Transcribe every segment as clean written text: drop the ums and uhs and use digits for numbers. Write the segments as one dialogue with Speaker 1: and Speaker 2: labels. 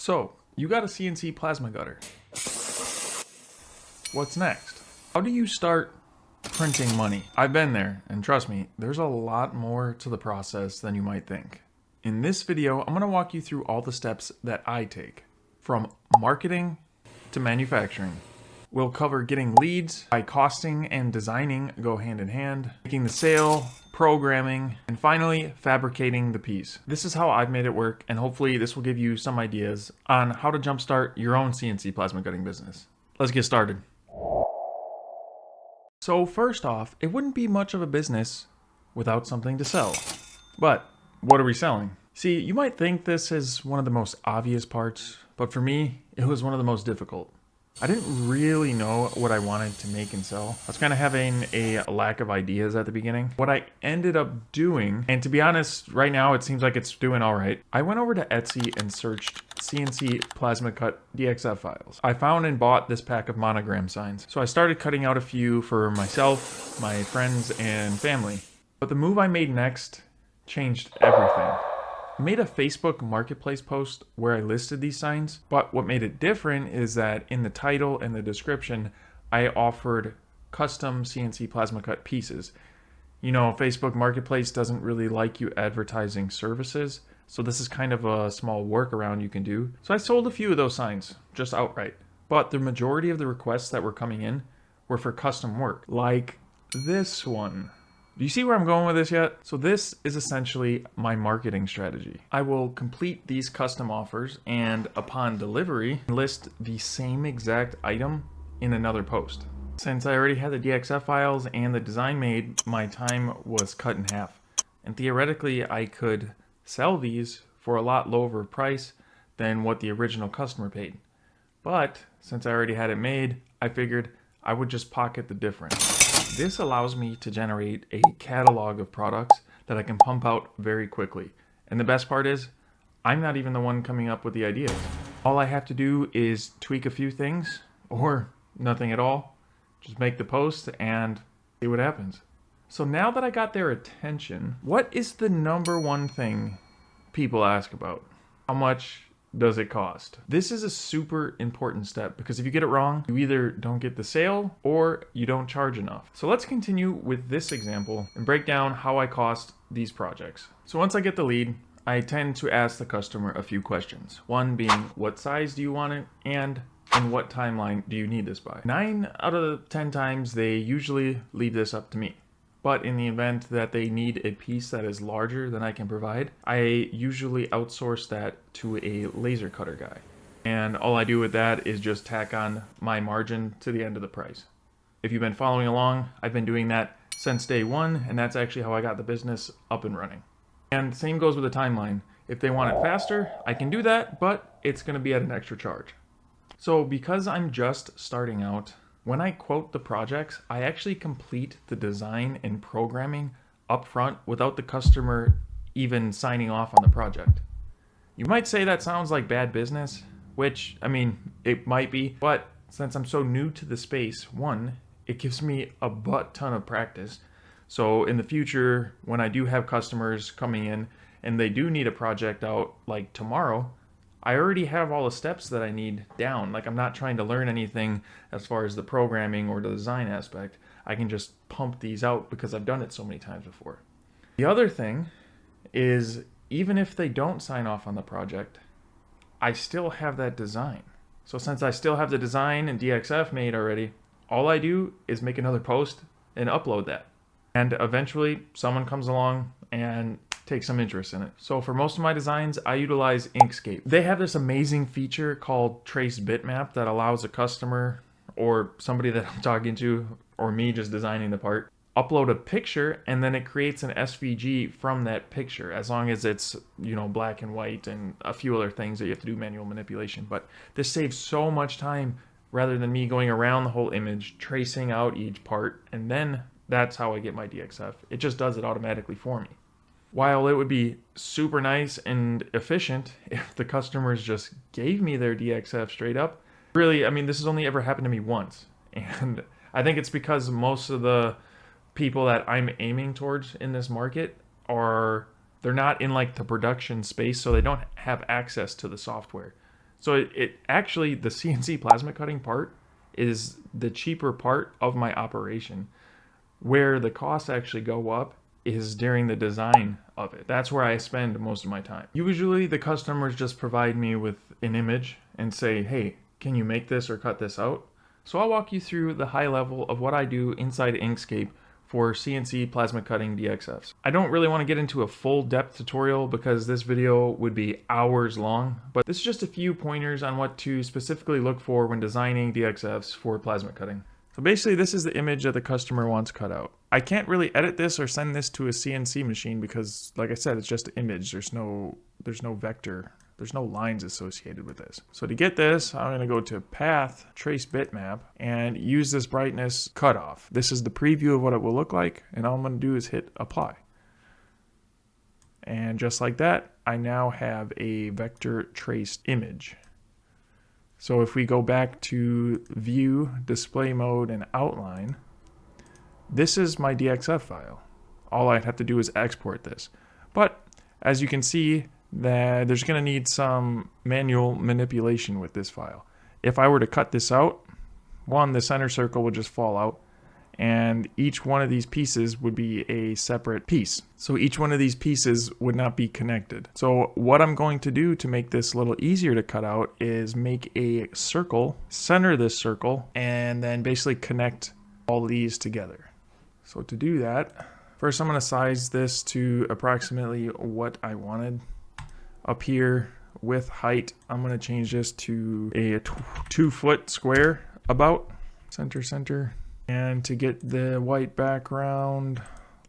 Speaker 1: So, you got a CNC plasma cutter. What's next? How do you start printing money? I've been there, and trust me, there's a lot more to the process than you might think. In this video, I'm going to walk you through all the steps that I take, from marketing to manufacturing. We'll cover getting leads, why costing and designing go hand in hand, making the sale, programming, and finally, fabricating the piece. This is how I've made it work, and hopefully this will give you some ideas on how to jumpstart your own CNC plasma cutting business. Let's get started. So first off, it wouldn't be much of a business without something to sell. But what are we selling? See, you might think this is one of the most obvious parts, but for me, it was one of the most difficult. I didn't really know what I wanted to make and sell. I was kind of having a lack of ideas at the beginning. What I ended up doing, and to be honest, right now it seems like it's doing all right. I went over to Etsy and searched CNC plasma cut DXF files. I found and bought this pack of monogram signs. So I started cutting out a few for myself, my friends, and family. But the move I made next changed everything. I made a Facebook marketplace post where I listed these signs, but what made it different is that in the title and the description, I offered custom CNC plasma cut pieces. You know, Facebook marketplace doesn't really like you advertising services, so this is kind of a small workaround you can do. So I sold a few of those signs, just outright. But the majority of the requests that were coming in were for custom work, like this one. Do you see where I'm going with this yet? So this is essentially my marketing strategy. I will complete these custom offers and upon delivery, list the same exact item in another post. Since I already had the DXF files and the design made, my time was cut in half. And theoretically, I could sell these for a lot lower price than what the original customer paid. But since I already had it made, I figured I would just pocket the difference. This allows me to generate a catalog of products that I can pump out very quickly. And the best part is, I'm not even the one coming up with the ideas. All I have to do is tweak a few things, or nothing at all. Just make the post and see what happens. So now that I got their attention, what is the number one thing people ask about? How much does it cost? This is a super important step because if you get it wrong, you either don't get the sale or you don't charge enough. So let's continue with this example and break down how I cost these projects. So once I get the lead, I tend to ask the customer a few questions. One being, what size do you want it? And in what timeline do you need this by? 9 out of 10 times, they usually leave this up to me. But in the event that they need a piece that is larger than I can provide, I usually outsource that to a laser cutter guy. And all I do with that is just tack on my margin to the end of the price. If you've been following along, I've been doing that since day one, and that's actually how I got the business up and running. And same goes with the timeline. If they want it faster, I can do that, but it's going to be at an extra charge. So because I'm just starting out, when I quote the projects, I actually complete the design and programming upfront without the customer even signing off on the project. You might say that sounds like bad business, which, I mean, it might be, but since I'm so new to the space, one, it gives me a butt ton of practice. So in the future, when I do have customers coming in and they do need a project out like tomorrow, I already have all the steps that I need down. Like I'm not trying to learn anything as far as the programming or the design aspect. I can just pump these out because I've done it so many times before. The other thing is even if they don't sign off on the project, I still have that design. So since I still have the design and DXF made already, all I do is make another post and upload that. And eventually someone comes along and take some interest in it. So for most of my designs, I utilize Inkscape. They have this amazing feature called Trace Bitmap that allows a customer or somebody that I'm talking to, or me just designing the part, upload a picture and then it creates an SVG from that picture, as long as it's, you know, black and white and a few other things that you have to do manual manipulation. But this saves so much time rather than me going around the whole image, tracing out each part, and then that's how I get my DXF. It just does it automatically for me. While it would be super nice and efficient if the customers just gave me their DXF straight up, really, I mean, this has only ever happened to me once. And I think it's because most of the people that I'm aiming towards in this market they're not in like the production space, so they don't have access to the software. So it actually, the CNC plasma cutting part is the cheaper part of my operation. Where the costs actually go up is during the design of it. That's where I spend most of my time. Usually the customers just provide me with an image and say, hey, can you make this or cut this out? So I'll walk you through the high level of what I do inside Inkscape for CNC plasma cutting DXFs. I don't really want to get into a full depth tutorial because this video would be hours long, but this is just a few pointers on what to specifically look for when designing DXFs for plasma cutting. So basically this is the image that the customer wants cut out. I can't really edit this or send this to a CNC machine because, like I said, it's just an image. There's no vector. There's no lines associated with this. So to get this, I'm going to go to Path, Trace Bitmap, and use this brightness cutoff. This is the preview of what it will look like, and all I'm going to do is hit Apply. And just like that, I now have a vector traced image. So if we go back to View, Display Mode, and Outline, this is my DXF file. All I'd have to do is export this. But as you can see, that there's going to need some manual manipulation with this file. If I were to cut this out, the center circle would just fall out, and each one of these pieces would be a separate piece. So each one of these pieces would not be connected. So what I'm going to do to make this a little easier to cut out is make a circle, center this circle, and then basically connect all these together. So to do that, first I'm going to size this to approximately what I wanted. Up here, width, height, I'm going to change this to a 2-foot square about, center. And to get the white background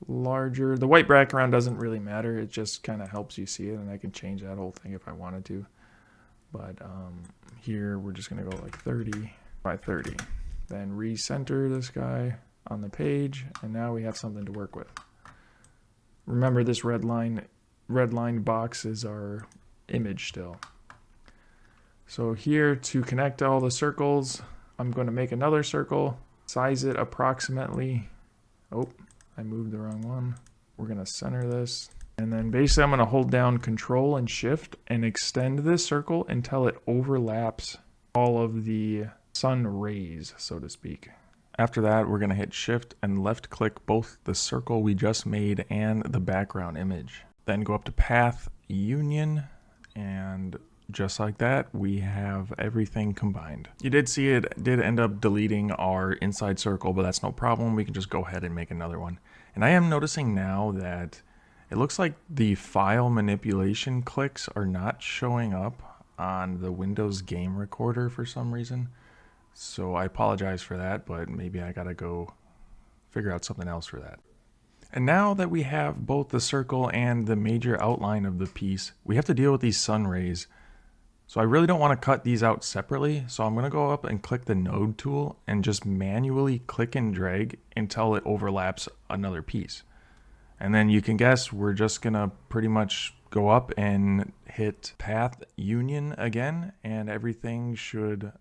Speaker 1: larger, the white background doesn't really matter. It just kind of helps you see it, and I can change that whole thing if I wanted to. But here we're just going to go like 30 by 30. Then recenter this guy on the page, and now we have something to work with. Remember, this red line box is our image still. So here, to connect all the circles, I'm going to make another circle, size it approximately. Oh, I moved the wrong one. We're going to center this. And then basically I'm going to hold down Control and Shift and extend this circle until it overlaps all of the sun rays, so to speak. After that, we're going to hit Shift and left click both the circle we just made and the background image. Then go up to Path, Union, and just like that, we have everything combined. You did see it did end up deleting our inside circle, but that's no problem. We can just go ahead and make another one. And I am noticing now that it looks like the file manipulation clicks are not showing up on the Windows game recorder for some reason. So I apologize for that, but maybe I gotta go figure out something else for that. And now that we have both the circle and the major outline of the piece, we have to deal with these sun rays. So I really don't want to cut these out separately. So I'm going to go up and click the node tool and just manually click and drag until it overlaps another piece. And then you can guess we're just going to pretty much go up and hit Path Union again, and everything should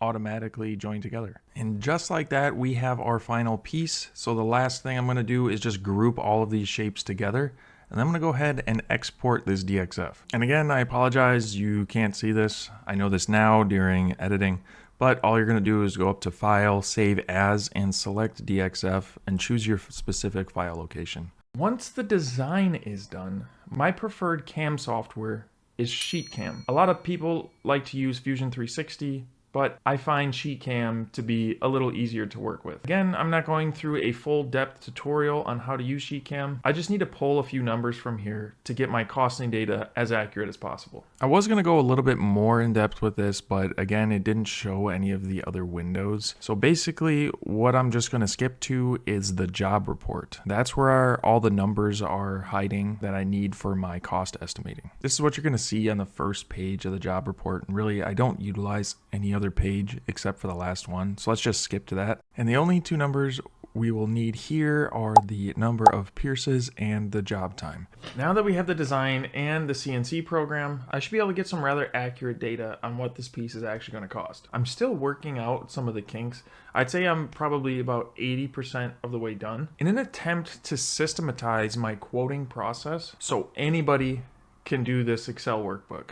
Speaker 1: automatically join together. And just like that, we have our final piece. So the last thing I'm going to do is just group all of these shapes together, and I'm going to go ahead and export this DXF. And again, I apologize you can't see this. I know this now during editing, but all you're going to do is go up to File, Save As, and select DXF and choose your specific file location. Once the design is done, my preferred CAM software is Sheetcam. A lot of people like to use Fusion 360, but I find Sheetcam to be a little easier to work with. Again, I'm not going through a full depth tutorial on how to use Sheetcam. I just need to pull a few numbers from here to get my costing data as accurate as possible. I was going to go a little bit more in depth with this, but again, it didn't show any of the other windows. So basically what I'm just going to skip to is the job report. That's where all the numbers are hiding that I need for my cost estimating. This is what you're going to see on the first page of the job report. And really, I don't utilize any other page except for the last one, so let's just skip to that. And the only two numbers we will need here are the number of pierces and the job time. Now that we have the design and the CNC program, I should be able to get some rather accurate data on what this piece is actually going to cost. I'm still working out some of the kinks. I'd say I'm probably about 80% of the way done in an attempt to systematize my quoting process so anybody can do this Excel workbook.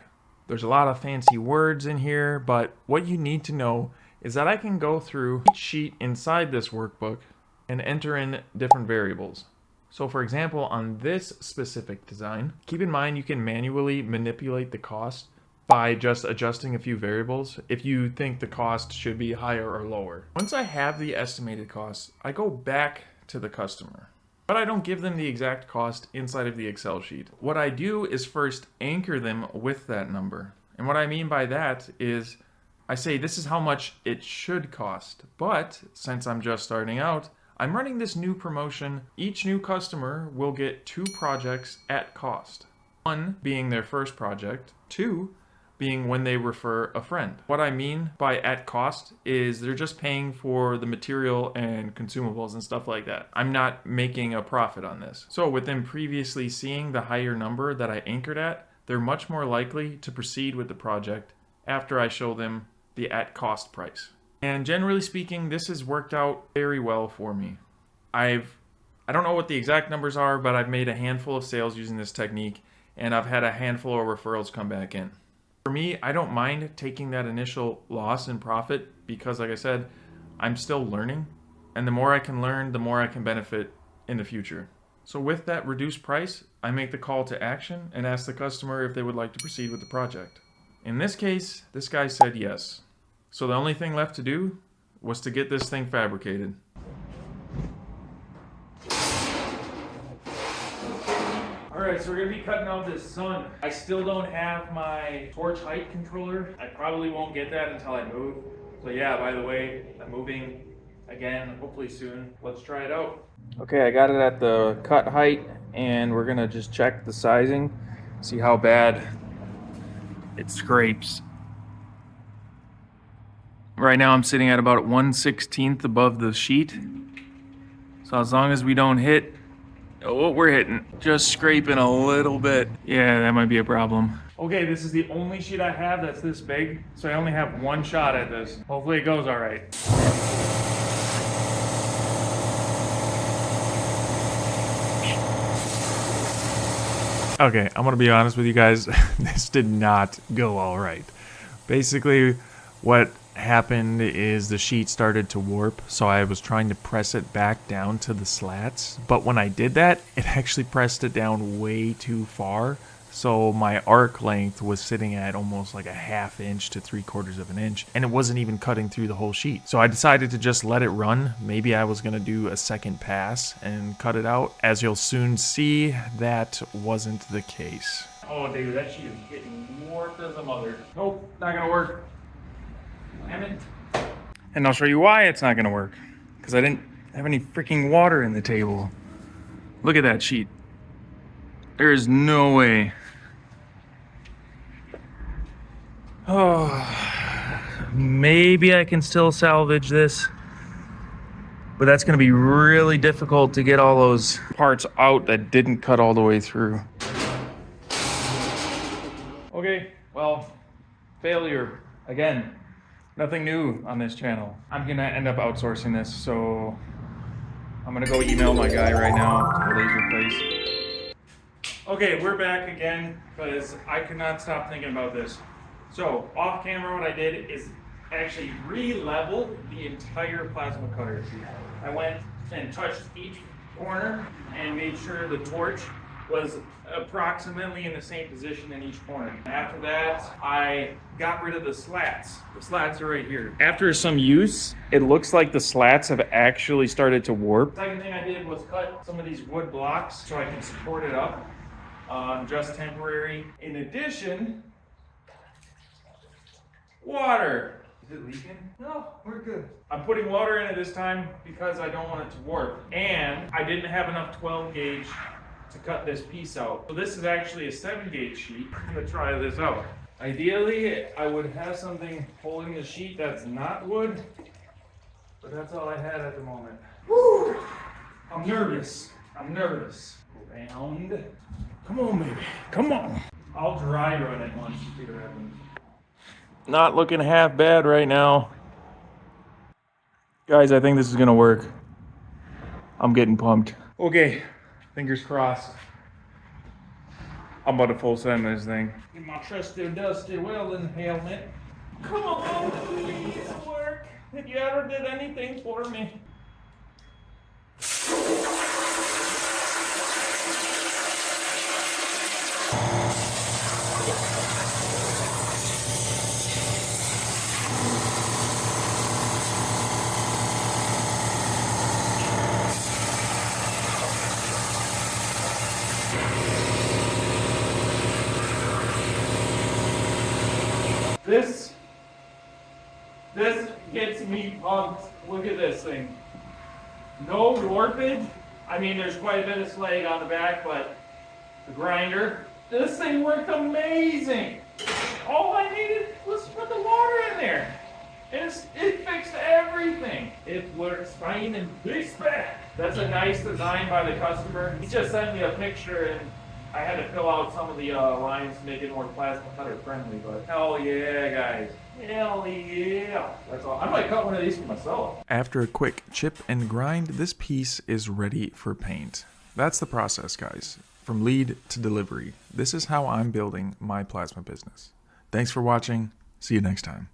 Speaker 1: There's a lot of fancy words in here, but what you need to know is that I can go through each sheet inside this workbook and enter in different variables. So for example, on this specific design, keep in mind you can manually manipulate the cost by just adjusting a few variables if you think the cost should be higher or lower. Once I have the estimated cost, I go back to the customer. But I don't give them the exact cost inside of the Excel sheet. What I do is first anchor them with that number. And what I mean by that is I say this is how much it should cost. But since I'm just starting out, I'm running this new promotion. Each new customer will get 2 projects at cost. 1 being their first project, 2 being when they refer a friend. What I mean by at cost is they're just paying for the material and consumables and stuff like that. I'm not making a profit on this. So with them previously seeing the higher number that I anchored at, they're much more likely to proceed with the project after I show them the at cost price. And generally speaking, this has worked out very well for me. I don't know what the exact numbers are, but I've made a handful of sales using this technique, and I've had a handful of referrals come back in. For me, I don't mind taking that initial loss in profit because, like I said, I'm still learning, and the more I can learn, the more I can benefit in the future. So with that reduced price, I make the call to action and ask the customer if they would like to proceed with the project. In this case, this guy said yes. So the only thing left to do was to get this thing fabricated. Alright, so we're going to be cutting out this sun. I still don't have my torch height controller. I probably won't get that until I move. So yeah, by the way, I'm moving again, hopefully soon. Let's try it out. Okay, I got it at the cut height, and we're going to just check the sizing, see how bad it scrapes. Right now I'm sitting at about 1/16 above the sheet. So as long as we don't hit what we're hitting, just scraping a little bit, yeah, that might be a problem. Okay, this is the only sheet I have that's this big, so I only have one shot at this. Hopefully it goes all right. Okay, I'm gonna be honest with you guys, this did not go all right. Basically, what happened is the sheet started to warp, so I was trying to press it back down to the slats, but when I did that, it actually pressed it down way too far, so my arc length was sitting at almost like a 1/2 inch to 3/4 of an inch, and it wasn't even cutting through the whole sheet. So I decided to just let it run. Maybe I was gonna do a second pass and cut it out. As you'll soon see, that wasn't the case. Oh dude, that sheet is getting warped as a mother. Nope, not gonna work. Damn it. And I'll show you why it's not gonna work. Because I didn't have any freaking water in the table. Look at that sheet. There is no way. Oh, maybe I can still salvage this. But that's gonna be really difficult to get all those parts out that didn't cut all the way through. Okay, well, failure again. Nothing new on this channel. I'm gonna end up outsourcing this, so I'm gonna go email my guy right now to the laser place. Okay, we're back again because I could not stop thinking about this. So off camera, what I did is actually re-level the entire plasma cutter. I went and touched each corner and made sure the torch was approximately in the same position in each corner. After that, I got rid of the slats. The slats are right here. After some use, it looks like the slats have actually started to warp. Second thing I did was cut some of these wood blocks so I can support it up, just temporary. In addition, water. Is it leaking? No, we're good. I'm putting water in it this time because I don't want it to warp. And I didn't have enough 12 gauge to cut this piece out. So this is actually a 7 gauge sheet. I'm gonna try this out. Ideally, I would have something holding the sheet that's not wood, but that's all I had at the moment. Woo! I'm nervous. I'm nervous. Round. Come on, baby. Come on. I'll dry run it once you see what happens. Not looking half bad right now. Guys, I think this is gonna work. I'm getting pumped. Okay. Fingers crossed. I'm about to full send this thing.
Speaker 2: In my trusty dusty welding helmet. Come on, please work. If you ever did anything for me. This gets me pumped. Look at this thing. No warpage. I mean, there's quite a bit of slag on the back, but the grinder. This thing worked amazing. All I needed was to put the water in there. And it fixed everything. It works fine and this back. That's a nice design by the customer. He just sent me a picture and I had to fill out some of the lines to make it more plasma cutter friendly, but hell yeah, guys. Hell yeah. That's all. I might cut one of these for myself.
Speaker 1: After a quick chip and grind, this piece is ready for paint. That's the process, guys. From lead to delivery. This is how I'm building my plasma business. Thanks for watching. See you next time.